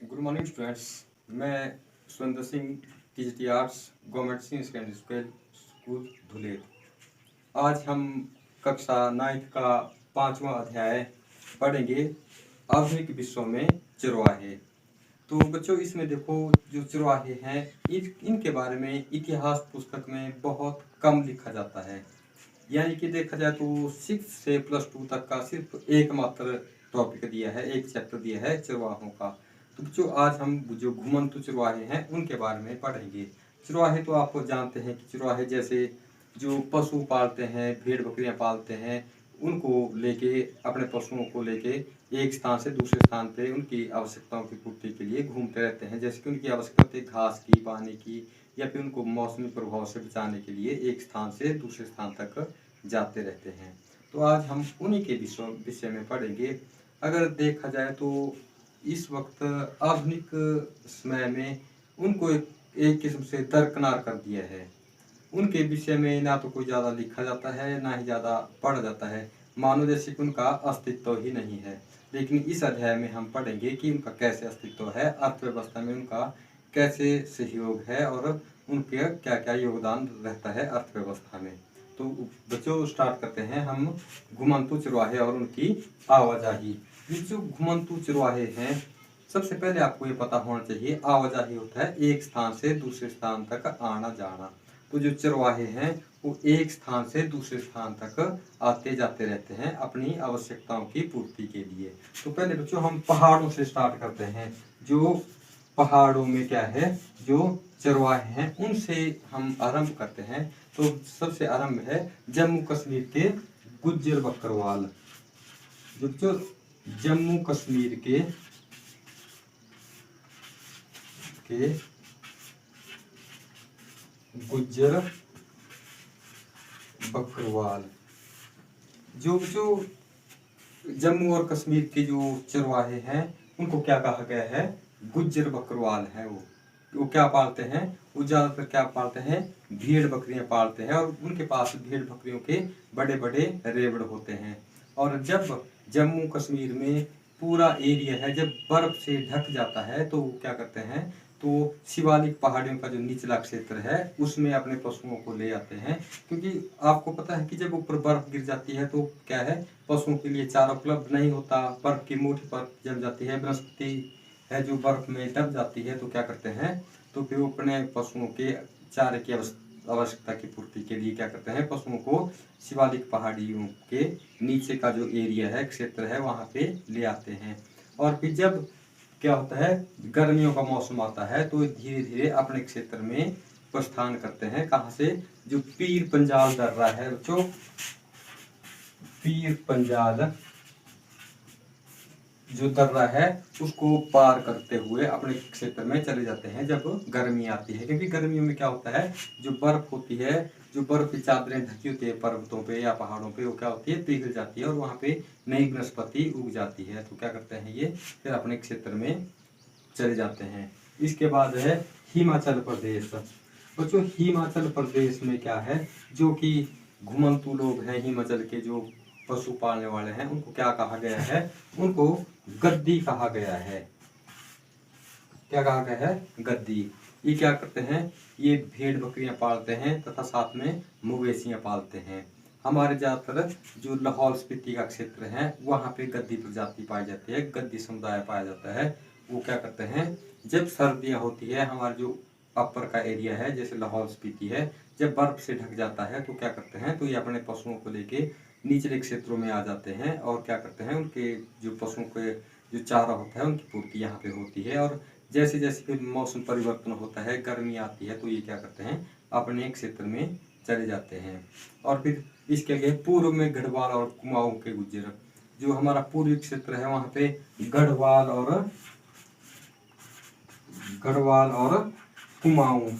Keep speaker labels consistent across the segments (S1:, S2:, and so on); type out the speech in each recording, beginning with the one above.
S1: Good morning students. मैं Surendra Singh TGT arts government senior secondary school Dhuler. आज हम कक्षा 9th का 5वां अध्याय पढ़ेंगे, आधुनिक विश्व में चरवाहे। तो बच्चों, इसमें देखो, जो चरवाहे हैं इनके बारे में इतिहास पुस्तक में बहुत कम लिखा जाता है। यानी कि देखा जाए तो 6 से +2 तक का सिर्फ एकमात्र टॉपिक दिया है, एक चैप्टर दिया है चरवाहों का। तो बच्चों, आज हम जो घुमंतु चरवाहे हैं उनके बारे में पढ़ेंगे। चरवाहे तो आपको जानते हैं कि चरवाहे जैसे जो पशु पालते हैं, भेड़ बकरियां पालते हैं, उनको लेके, अपने पशुओं को लेके एक स्थान से दूसरे स्थान पे उनकी आवश्यकताओं की पूर्ति के लिए घूमते रहते हैं। जैसे कि उनकी आवश्यकता होती है घास की, पानी की, या फिर उनको मौसमी प्रभाव से बचाने के लिए एक स्थान से दूसरे स्थान तक जाते रहते हैं। तो आज हम उन्हीं के विषय में पढ़ेंगे। अगर देखा जाए तो इस वक्त आधुनिक समय में उनको एक किस्म से दरकिनार कर दिया है। उनके विषय में ना तो कोई ज़्यादा लिखा जाता है, ना ही ज़्यादा पढ़ा जाता है, मानो जैसे कि उनका अस्तित्व ही नहीं है। लेकिन इस अध्याय में हम पढ़ेंगे कि उनका कैसे अस्तित्व है, अर्थव्यवस्था में उनका कैसे सहयोग है और उनके क्या क्या योगदान रहता है अर्थव्यवस्था में। तो बच्चों, स्टार्ट करते हैं हम घुमंतु चरवाहे और उनकी आवाजाही। जो घुमंतु चरवाहे हैं, सबसे पहले आपको ये पता होना चाहिए, आवाजाही होता है एक स्थान से दूसरे स्थान तक आना जाना। तो जो चरवाहे हैं वो एक स्थान से दूसरे स्थान तक आते जाते रहते हैं अपनी आवश्यकताओं की पूर्ति के लिए। तो पहले बच्चों हम पहाड़ों से स्टार्ट करते हैं। जो पहाड़ों में क्या है, जो चरवाहे हैं उनसे हम आरंभ करते हैं। तो सबसे आरंभ है जम्मू कश्मीर के गुज्जर बकरवाल। जो जम्मू कश्मीर के गुज्जर बकरवाल। जो जम्मू और कश्मीर के जो चरवाहे हैं उनको क्या कहा गया है, गुज्जर बकरवाल है। वो क्या पालते हैं, वो ज़्यादातर क्या पालते हैं, भेड़ बकरियां पालते हैं। और उनके पास भेड़ बकरियों के बड़े बड़े रेवड़ होते हैं। और जब जम्मू कश्मीर में पूरा एरिया है जब बर्फ से ढक जाता है तो वो क्या करते हैं, तो शिवालिक पहाड़ियों का जो निचला क्षेत्र है उसमें अपने पशुओं को ले आते हैं। क्योंकि आपको पता है कि जब ऊपर बर्फ गिर जाती है तो क्या है, पशुओं के लिए चारा उपलब्ध नहीं होता। बर्फ की मुट्ठी पर जम जाती है, वनस्पति है जो बर्फ में दब जाती है, तो क्या करते हैं, तो फिर वो अपने पशुओं के चारे की आवश्यकता की पूर्ति के लिए क्या करते हैं, पशुओं को शिवालिक पहाड़ियों के नीचे का जो एरिया है, क्षेत्र है, वहाँ पे ले आते हैं। और फिर जब क्या होता है, गर्मियों का मौसम आता है तो धीरे धीरे अपने क्षेत्र में प्रस्थान करते हैं। कहाँ से, जो पीर पंजाल दर्रा है बच्चों, पीर पंजाल जो दर्रा है उसको पार करते हुए अपने क्षेत्र में चले जाते हैं जब गर्मी आती है। क्योंकि गर्मियों में क्या होता है, जो बर्फ होती है, जो बर्फ की चादरें ढकी होती है पर्वतों पे या पहाड़ों पे, वो क्या होती है, पिघल जाती है और वहाँ पे नई वनस्पति उग जाती है। तो क्या करते हैं ये, फिर अपने क्षेत्र में चले जाते हैं। इसके बाद है हिमाचल प्रदेश। बच्चों, हिमाचल प्रदेश में क्या है, जो कि घुमंतु लोग हैं हिमाचल के, जो पशु पालने वाले हैं, उनको क्या कहा गया है, उनको गद्दी कहा गया है। क्या कहा गया है, गद्दी। ये क्या करते हैं, ये भेड़ बकरियां पालते हैं तथा साथ में मवेशियां पालते हैं। हमारे ज़्यादातर जो लाहौल स्पीति का क्षेत्र है वहाँ पे गद्दी प्रजाति पाई जाती है, गद्दी समुदाय पाया जाता है। वो क्या करते हैं, जब सर्दियाँ होती है, हमारा जो अपर का एरिया है जैसे लाहौल स्पीति है, जब बर्फ से ढक जाता है तो क्या करते हैं, तो ये अपने पशुओं को लेके निचले क्षेत्रों में आ जाते हैं और क्या करते हैं, उनके जो पशुओं के जो चारा होता है उनकी पूर्ति यहाँ पे होती है। और जैसे जैसे फिर मौसम परिवर्तन होता है, गर्मी आती है, तो ये क्या करते हैं, अपने क्षेत्र में चले जाते हैं। और फिर इसके आगे पूर्व में गढ़वाल और कुमाऊं के गुज्जर। जो हमारा पूर्वी क्षेत्र है वहाँ पे गढ़वाल और कुमाऊं,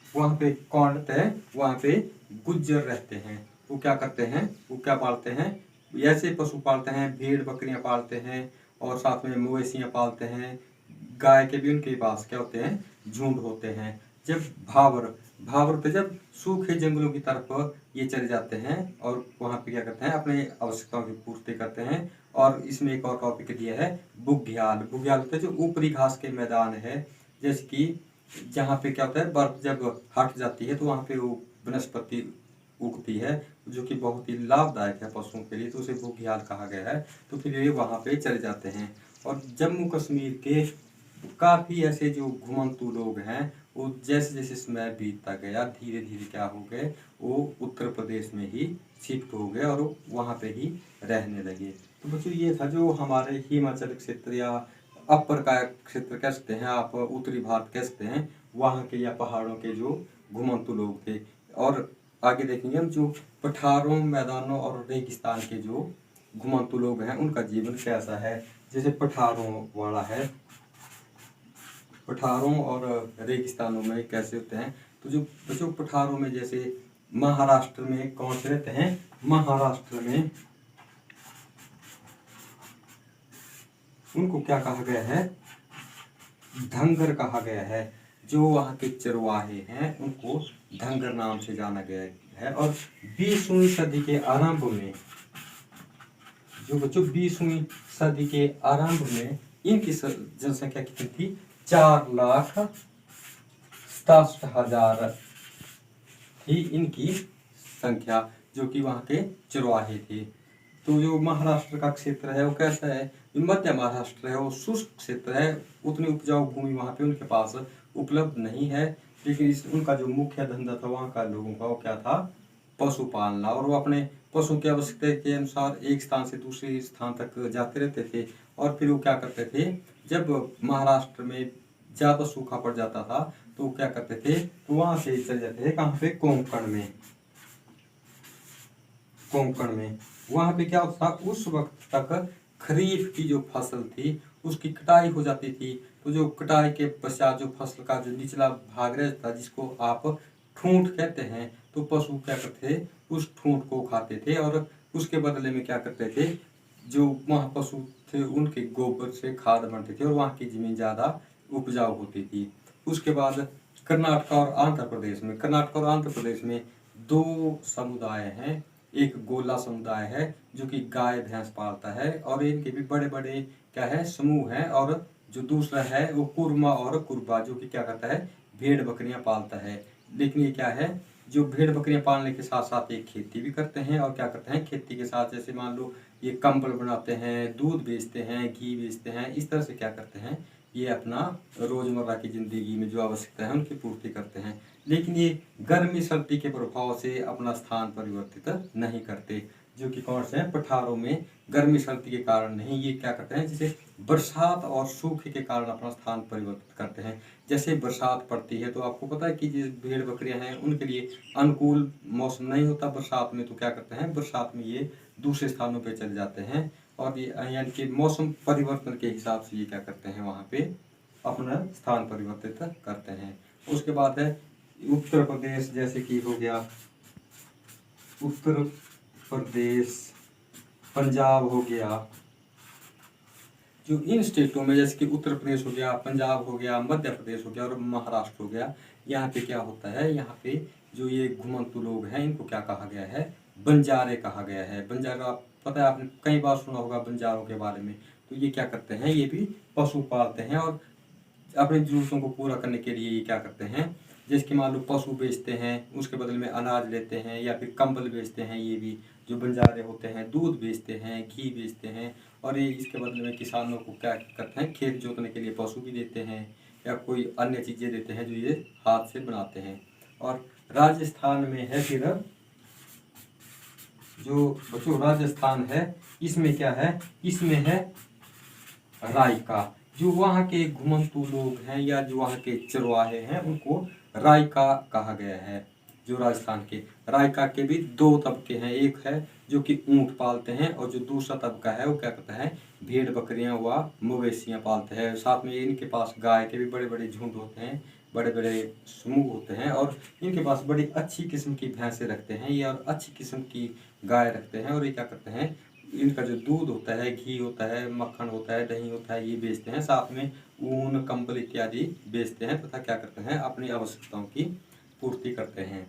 S1: वहाँ पे कौन रहते हैं, वहाँ पे गुज्जर रहते हैं। वो क्या करते हैं, वो क्या पालते हैं, ऐसे पशु पालते हैं, भेड़ बकरियां पालते हैं और साथ में मवेशियां पालते हैं। गाय के भी उनके पास क्या होते हैं, झुंड होते हैं। जब भावर भावार्थ जब सूखे जंगलों की तरफ ये चले जाते हैं और वहाँ पे क्या करते हैं, अपने आवश्यकताओं की पूर्ति करते हैं। और इसमें एक और टॉपिक दिया है बुग्याल। बुग्याल होता है जो ऊपरी घास के मैदान है, जैसे कि जहाँ पे क्या होता है, बर्फ जब हट जाती है तो वहाँ पे वो वनस्पति उगती है जो कि बहुत ही लाभदायक है पशुओं के लिए, तो उसे बुग्याल कहा गया है। तो फिर ये वहाँ पे चले जाते हैं। और जम्मू कश्मीर के काफ़ी ऐसे जो घुमंतू लोग हैं, वो जैसे जैसे समय बीतता गया धीरे धीरे क्या हो गए, वो उत्तर प्रदेश में ही शिफ्ट हो गए और वहाँ पे ही रहने लगे। तो बच्चों ये था जो हमारे हिमाचल क्षेत्र या अपर का क्षेत्र कह सकते हैं आप, उत्तरी भारत कह सकते हैं, वहाँ के या पहाड़ों के जो घुमंतू लोग थे। और आगे देखेंगे हम जो पठारों, मैदानों और रेगिस्तान के जो घुमंतू लोग हैं उनका जीवन कैसा है। जैसे पठारों वाला है, पठारों और रेगिस्तानों में कैसे होते हैं। तो जो बच्चों पठारों में जैसे महाराष्ट्र में कौन से रहते हैं, महाराष्ट्र में उनको क्या कहा गया है, धंगर कहा गया है। जो वहाँ के चरवाहे हैं उनको धंगर नाम से जाना गया है। और 20वीं सदी के आरंभ में, जो बच्चों 20वीं सदी के आरंभ में इनकी जनसंख्या कितनी थी, 4,67,000 थी इनकी संख्या, जो कि वहाँ के चरवाहे थे। तो जो महाराष्ट्र का क्षेत्र है वो कैसा है, मध्य महाराष्ट्र है, वो शुष्क क्षेत्र है, उतनी उपजाऊ भूमि वहाँ पे उनके पास उपलब्ध नहीं है। लेकिन उनका जो मुख्य धंधा था वहाँ का लोगों का, वो क्या था, पशु पालना। और वो अपने पशु की आवश्यकता के अनुसार एक स्थान से दूसरे स्थान तक जाते रहते थे। और फिर वो क्या करते थे, जब महाराष्ट्र में ज़्यादा सूखा पड़ जाता था तो क्या करते थे, तो वहाँ से चले जाते थे कहाँ पे, कोंकण में। कोंकण में वहाँ पे क्या होता था, उस वक्त तक खरीफ की जो फसल थी उसकी कटाई हो जाती थी। तो जो कटाई के पश्चात जो फसल का जो निचला भाग रहता था, जिसको आप ठूंठ कहते हैं, तो पशु क्या करते थे, उस ठूंठ को खाते थे। और उसके बदले में क्या करते थे, जो वहाँ पशु थे उनके गोबर से खाद बनते थे और वहाँ की जमीन ज़्यादा उपजाऊ होती थी। उसके बाद कर्नाटक और आंध्र प्रदेश में, कर्नाटक और आंध्र प्रदेश में दो समुदाय हैं। एक गोला समुदाय है जो कि गाय भैंस पालता है और इनके भी बड़े बड़े क्या है, समूह हैं। और जो दूसरा है वो कुरमा और कुरबा, जो कि क्या करता है, भेड़ बकरियां पालता है। लेकिन ये क्या है, जो भेड़ बकरियां पालने के साथ साथ एक खेती भी करते हैं। और क्या करते हैं, खेती के साथ जैसे मान लो ये कंबल बनाते हैं, दूध बेचते हैं, घी बेचते हैं, इस तरह से क्या करते हैं, ये अपना रोजमर्रा की जिंदगी में जो आवश्यकता है उनकी पूर्ति करते हैं। लेकिन ये गर्मी सर्दी के प्रभाव से अपना स्थान परिवर्तित नहीं करते, जो कि कौन से हैं, पठारों में गर्मी सर्दी के कारण नहीं, ये क्या करते हैं, जैसे बरसात और सूखे के कारण अपना स्थान परिवर्तित करते हैं। जैसे बरसात पड़ती है तो आपको पता है कि जो भेड़ बकरियां हैं उनके लिए अनुकूल मौसम नहीं होता बरसात में, तो क्या करते हैं, बरसात में ये दूसरे स्थानों पे चले जाते हैं। और ये यानी कि मौसम परिवर्तन के हिसाब से ये क्या करते हैं, वहाँ पे अपना स्थान परिवर्तित करते हैं। उसके बाद है उत्तर प्रदेश, जैसे कि हो गया उत्तर प्रदेश, पंजाब हो गया। जो इन स्टेटों में जैसे कि उत्तर प्रदेश हो गया, पंजाब हो गया, मध्य प्रदेश हो गया और महाराष्ट्र हो गया, यहाँ पे क्या होता है, यहाँ पे जो ये घुमंतू लोग हैं इनको क्या कहा गया है, बंजारे कहा गया है। बंजारा पता है, आपने कई बार सुना होगा बंजारों के बारे में। तो ये क्या करते हैं, ये भी पशु पालते हैं और अपनी जरूरतों को पूरा करने के लिए ये क्या करते हैं, जैसे कि मान लो पशु बेचते हैं, उसके बदले में अनाज लेते हैं या फिर कंबल बेचते हैं। ये भी जो बंजारे होते हैं दूध बेचते हैं, घी बेचते हैं। और ये इसके बदले में किसानों को क्या करते हैं, खेत जोतने के लिए पशु भी देते हैं या कोई अन्य चीज़ें देते हैं जो ये हाथ से बनाते हैं। और राजस्थान में है फिर जो बच्चों राजस्थान है, इसमें क्या है, इसमें है रायका। जो वहाँ के घुमंतू लोग हैं या जो वहाँ के चरवाहे हैं उनको रायका कहा गया है। जो राजस्थान के रायका के भी दो तबके हैं, एक है जो कि ऊँट पालते हैं और जो दूसरा तबका है वो क्या करता है, भेड़ बकरियां व मवेशियां पालते हैं। साथ में इनके पास गाय के भी बड़े बड़े झुंड होते हैं, बड़े बड़े समूह होते हैं। और इनके पास बड़ी अच्छी किस्म की भैंसें रखते हैं ये, और अच्छी किस्म की गाय रखते हैं। और ये क्या करते हैं, इनका जो दूध होता है, घी होता है, मक्खन होता है, दही होता है, ये बेचते हैं। साथ में ऊन, कंबल इत्यादि बेचते हैं तथा क्या करते हैं, अपनी आवश्यकताओं की पूर्ति करते हैं।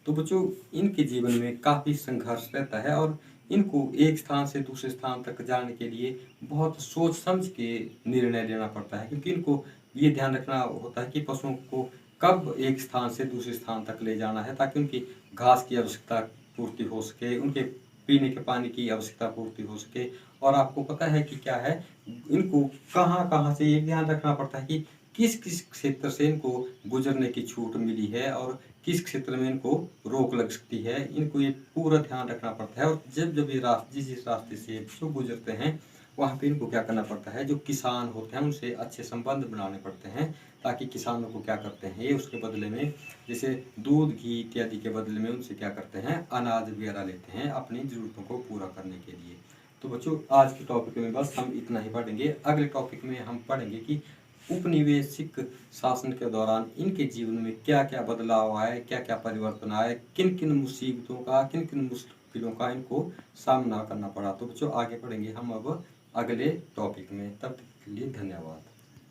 S1: तो बच्चों इनके जीवन में काफ़ी संघर्ष रहता है और इनको एक स्थान से दूसरे स्थान तक जाने के लिए बहुत सोच समझ के निर्णय लेना पड़ता है, क्योंकि इनको ये ध्यान रखना होता है कि पशुओं को कब एक स्थान से दूसरे स्थान तक ले जाना है, ताकि उनकी घास की आवश्यकता पूर्ति हो सके, उनके पीने के पानी की आवश्यकता पूर्ति हो सके। और आपको पता है कि क्या है, इनको कहाँ कहाँ से ये ध्यान रखना पड़ता है कि किस किस क्षेत्र से इनको गुजरने की छूट मिली है और किस क्षेत्र में इनको रोक लग सकती है। इनको ये पूरा ध्यान रखना पड़ता है। और जब जब ये जिस रास्ते से जो गुजरते हैं वहाँ पे इनको क्या करना पड़ता है, जो किसान होते हैं उनसे अच्छे संबंध बनाने पड़ते हैं, ताकि किसानों को क्या करते हैं ये उसके बदले में, जैसे दूध घी इत्यादि के बदले में उनसे क्या करते हैं, अनाज वगैरह लेते हैं अपनी ज़रूरतों को पूरा करने के लिए। तो बच्चों आज के टॉपिक में बस हम इतना ही पढ़ेंगे। अगले टॉपिक में हम पढ़ेंगे कि उपनिवेशिक शासन के दौरान इनके जीवन में क्या क्या बदलाव आए, क्या क्या परिवर्तन आए, किन किन मुसीबतों का, किन किन मुश्किलों का इनको सामना करना पड़ा। तो बच्चों आगे पढ़ेंगे हम अब अगले टॉपिक में। तब तक के लिए धन्यवाद।